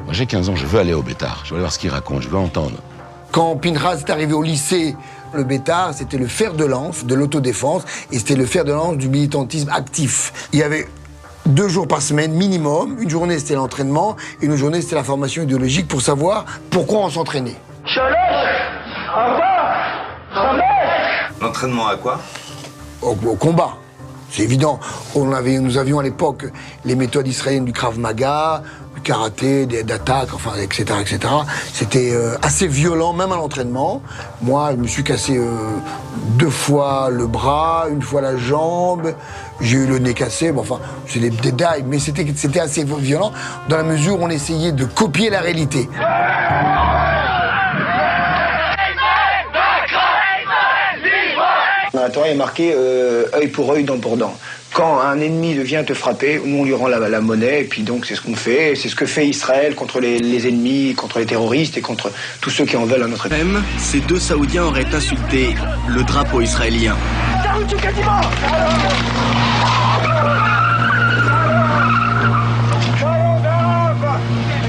Moi j'ai 15 ans, je veux aller au Bétard, je veux aller voir ce qu'il raconte, je veux entendre. Quand Pinchas est arrivé au lycée, le Bétard, c'était le fer de lance de l'autodéfense et c'était le fer de lance du militantisme actif. Il y avait 2 jours par semaine minimum, une journée c'était l'entraînement et une journée c'était la formation idéologique pour savoir pourquoi on s'entraînait. L'entraînement à quoi? Au combat. C'est évident. Nous avions à l'époque les méthodes israéliennes du Krav Maga, du karaté, d'attaque, enfin, etc., etc. C'était assez violent, même à l'entraînement. Moi, je me suis cassé 2 fois le bras, 1 fois la jambe. J'ai eu le nez cassé. Bon, enfin, c'est des détails, mais c'était assez violent dans la mesure où on essayait de copier la réalité. Dans la Torah, il est marqué œil pour œil, dent pour dent. Quand un ennemi vient te frapper, nous on lui rend la monnaie, et puis donc c'est ce qu'on fait. C'est ce que fait Israël contre les ennemis, contre les terroristes et contre tous ceux qui en veulent à notre époque. Même, ces 2 Saoudiens auraient insulté le drapeau israélien.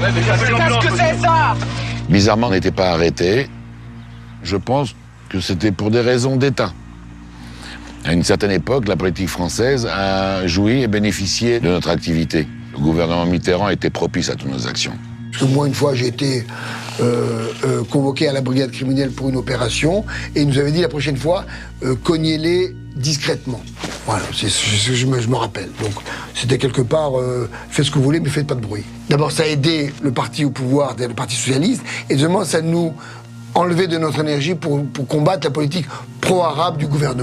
Qu'est-ce que c'est ça? Bizarrement, on n'était pas arrêté. Je pense que c'était pour des raisons d'État. À une certaine époque, la politique française a joui et bénéficié de notre activité. Le gouvernement Mitterrand était propice à toutes nos actions. Parce que moi, une fois, j'ai été convoqué à la brigade criminelle pour une opération et il nous avait dit la prochaine fois, cognez-les discrètement. Voilà, c'est ce que je me rappelle. Donc, c'était quelque part, faites ce que vous voulez, mais faites pas de bruit. D'abord, ça a aidé le parti au pouvoir, le Parti socialiste, et deuxièmement, ça nous enlevait de notre énergie pour combattre la politique pro-arabe du gouvernement.